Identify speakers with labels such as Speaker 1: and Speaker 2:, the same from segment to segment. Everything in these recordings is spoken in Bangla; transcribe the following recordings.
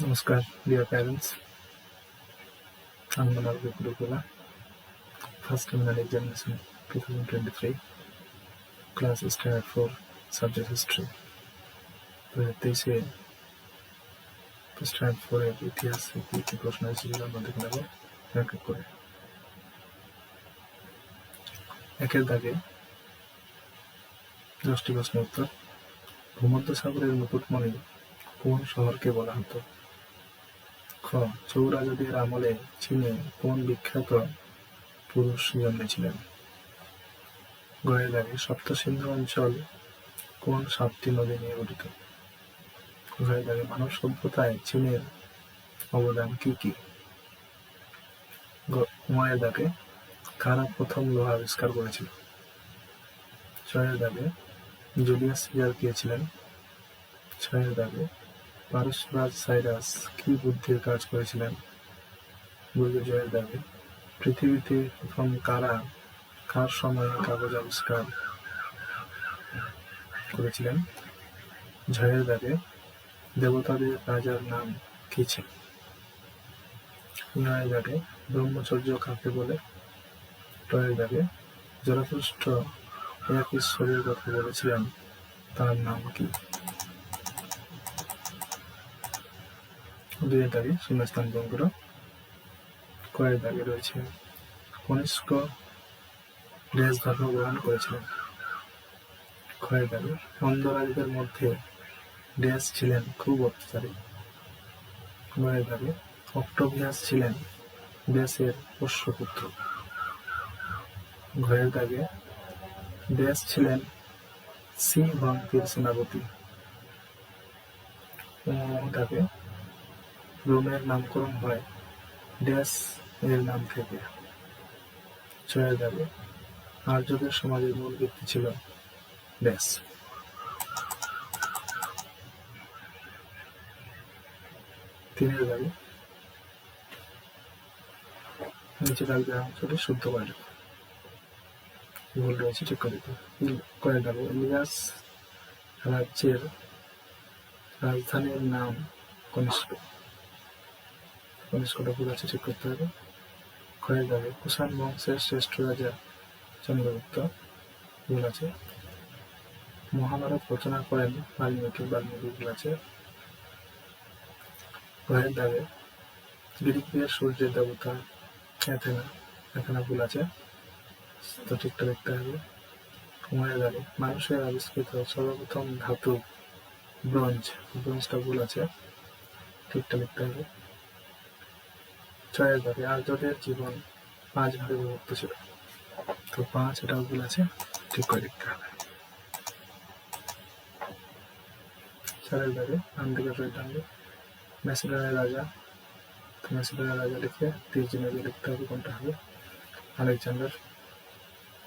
Speaker 1: Namaskar, dear parents. I'm Manal Gurukula, first terminal examination 2023, class standard 4, subject history. তেইশে স্ট্যান্ডার্ড 4 এর ইতিহাস কি প্রশ্ন এসেছিল আমরা দেখে নেব এক এক করে। একের দাগে 10টি প্রশ্নের উত্তর। ভূমধ্যসাগরের মুকুটমণি কোন শহরকে বলা হতো? খ. চৌরাজাদের আমলে চীনে কোন বিখ্যাত পুরুষ জন্মেছিলেন? গয়ের দাগে সপ্তসিন্ধু অঞ্চল কোন 7টি নদী নিয়ে গঠিত? ঘয়ের দাগে মানব সভ্যতায় চীনের অবদান কি কি? ঘয়ের দাগে কারা প্রথম লোহা আবিষ্কার করেছিল? ছয়ের দাগে জুলিয়াস সিজার কে ছিলেন? ছয়ের দাগে পারস্যরাজ সাইরাস কি বুদ্ধির কাজ করেছিলেন? জয়ের দাগে পৃথিবীতে প্রথম কার সময়ে কাগজ আবিষ্কার করেছিলেন? ঝয়ের দাগে দেবতাদের রাজার নাম কি ছিল? নয়ের দাগে ব্রহ্মচর্য কাকে বলে? টয়ের দাগে জরথুস্ট্র এক ঈশ্বরের কথা বলেছিলেন, তার নাম কি? দুইয়ের দাগে শূন্যস্থান পূরণ করো। কয়ের দাগে রয়েছে কনিষ্ক ড্যাশ ধর্ম গ্রহণ করেছিলেন? ক্ষয়ের দাগে অন্ধরাজদের মধ্যে ড্যাশ ছিলেন খুব অত্যাচারী? গয়ের দাগে অক্টোভিয়াস ছিলেন ড্যাশের পোষ্যপুত্র? ঘয়ের দাগে ড্যাশ ছিলেন সি ভান্তির সেনাপতি? দাগে রোমের নামকরণ হয় ড্যাশ এর নাম থেকে? ছয়ের দাগে আর্যদের সমাজের মূল ভিত্তি ছিল ড্যাশ? তিনের দাগে নিচে থাকবে অংশটি শুদ্ধ করে লেখো। ভুল রয়েছে ঠিক করে দিতে। কয়ের দাগে ইলিয়াস রাজ্যের রাজধানীর নাম কনিষ্ক? কনিষ্কটা ভুল আছে, ঠিক করতে হবে। ক্ষয়ের দাগে কুষাণ বংশের শ্রেষ্ঠ রাজা চন্দ্রগুপ্ত? ভুল আছে। মহাভারত রচনা করেন বাল্মীকি? ভুল আছে। ঘয়ের দাগে গ্রিকদের সূর্যের দেবতা এখানে ভুল আছে, তো ঠিকটা লিখতে হবে। ঘয়ের দাগে মানুষের আবিষ্কৃত সর্বপ্রথম ধাতু ব্রোঞ্জটা ভুল আছে, ঠিকটা লিখতে হবে। ছয়ের দাগে আর্যদের জীবন 5 ভাগে বিভক্ত ছিল, তো 5 এটাও ভুল আছে, ঠিক করে লিখতে হবে। চারের দাগে আন্দিকা টানবে ম্যাসিডনের রাজা, তো ম্যাসিডনের রাজা লিখে 30 জনের লিখতে হবে কোনটা হবে। আলেকজান্ডার।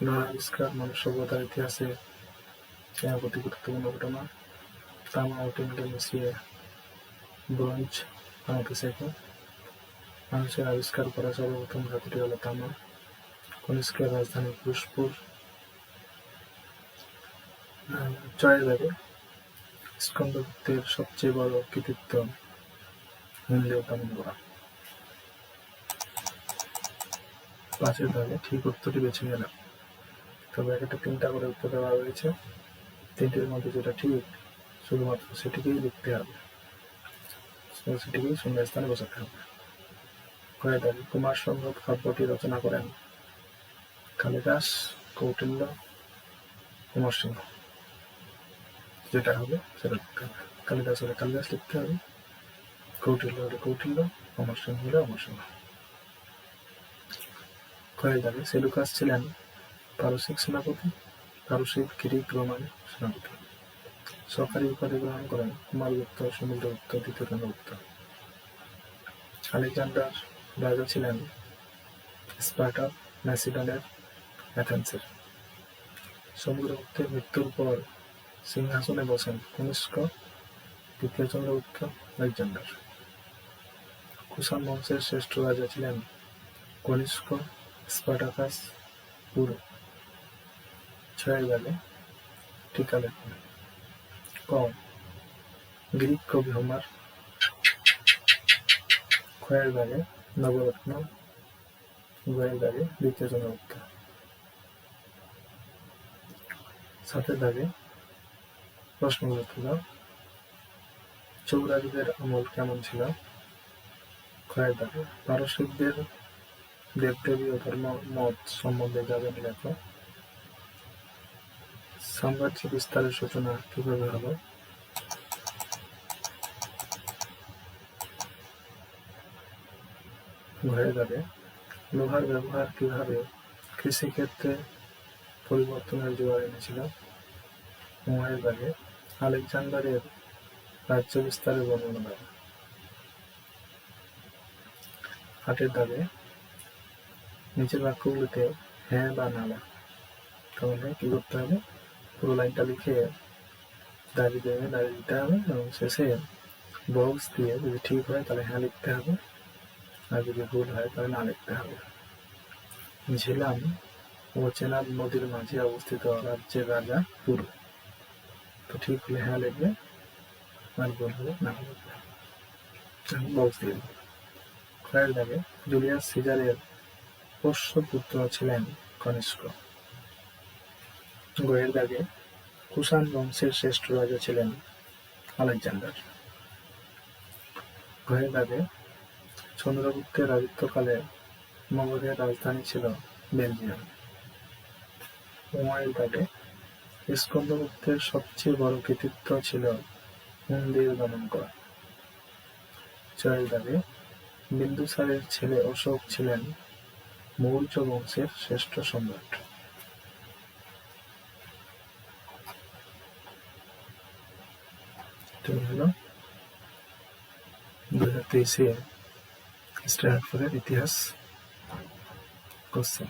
Speaker 1: লোহা আবিষ্কার মানব সভ্যতার ইতিহাসে অতি গুরুত্বপূর্ণ ঘটনা। তামা ও টিনকে মিশিয়ে ব্রোঞ্জ বানাতে শেখে। মানুষের আবিষ্কার করা সর্বপ্রথম ধাতুটি হল তামা। কনিষ্কের রাজধানী পুরুষপুর। ছয়ের দাগে স্কন্দগুপ্তের সবচেয়ে বড় কৃতিত্ব মূল্য পালন করা। 5 দাগে ঠিক উত্তরটি বেছে নিয়ে নাও। তবে একটা 3টা করে উত্তর দেওয়া রয়েছে, 3টির মধ্যে যেটা ঠিক শুধুমাত্র সেটিকেই লিখতে হবে, সেটিকেই শূন্যস্থানে বসাতে হবে। কয়ের দাগে কুমার সম্ভব কাব্যটি রচনা করেন কালিদাস, কৌটিল্য, কুমার সিংহ? যেটা হবে সেটা লিখতে হবে। কালিদাস হলে কালিদাস লিখতে হবে, কৌটিল্য হলে কৌটিল্য, অমর সিংহ হলে অমর সিংহ। কয়ের দাগে সেলুকাস ছিলেন পারসিক সেনাপতি, পারসিক, গ্রিক, রোমান সেনাপতি? সরকারি উপাধি গ্রহণ করেন কুমারগুপ্ত, সমুদ্রগুপ্ত, দ্বিতীয় চন্দ্রগুপ্ত? আলেকজান্ডার রাজা ছিলেন স্পার্টা, ম্যাসিডনের, অ্যাথেন্সের? সমুদ্রগুপ্তের মৃত্যুর পর সিংহাসনে বসেন কনিষ্ক, দ্বিতীয় চন্দ্রগুপ্ত, আলেকজান্ডার? কুষাণ বংশের শ্রেষ্ঠ রাজা ছিলেন কনিষ্ক, স্পার্টাকাস, পুরু? ছয়ের দাগে টিকা লেখুন। ক. গ্রিক কবি হোমার। ক্ষয়ের দাগে নবরত্ন, গয়ের দাগে দ্বিতীয় চন্দ্রগুপ্ত, সাতের দাগে প্রশ্নগুলো ছিল চৌরাজুদের আমল কেমন ছিল? ক্ষয়ের দাগে পারসিকদের দেবদেবী ও ধর্ম মত সম্বন্ধে যাবেন লেখ। সাম্রাজ্য বিস্তারের সূচনা কিভাবে হলো? ঘয়ের দাগে লোহার ব্যবহার কিভাবে কৃষিক্ষেত্রে পরিবর্তনের জোয়ার এনেছিল? ঘয়ের দাগে আলেকজান্ডারের রাজ্য বিস্তারের বর্ণনা দাও। আটের দাগে নিচের বাক্যগুলিতে হ্যাঁ বা না লেখো। তাহলে কি করতে হবে? পুরো লাইনটা লিখে দাঁড়িয়ে দিতে হবে এবং শেষে বক্স দিয়ে যদি ঠিক হয় তাহলে হ্যাঁ লিখতে হবে, আর যদি ভুল হয় তাহলে না লিখতে হবে। ঝিলাম ও চেনাব নদীর মাঝে অবস্থিত রাজ্যের রাজা পুরু। তো ঠিক হলে হ্যাঁ লিখবে, আর ভুল হলে না লিখবে। বক্স দিয়ে দেবে। ক্ষয়ের দাগে জুলিয়াস সিজারের পোষ্যপুত্র ছিলেন কনিষ্ক। গয়ের দাগে কুষাণ বংশের শ্রেষ্ঠ রাজা ছিলেন আলেকজান্ডার। ঘয়ের দাগে চন্দ্রগুপ্তের রাজত্বকালে মগধের রাজধানী ছিল বেলজিয়াম। উমাইয়ের দাগে স্কন্দগুপ্তের সবচেয়ে বড় কৃতিত্ব ছিল মন্দির দমন করা। জয়ের দাগে বিন্দুসারের ছেলে অশোক ছিলেন মৌর্য বংশের শ্রেষ্ঠ সম্রাট। হলো 2023 স্ট্যান্ডফোর্ডের ইতিহাস কোশ্চেন।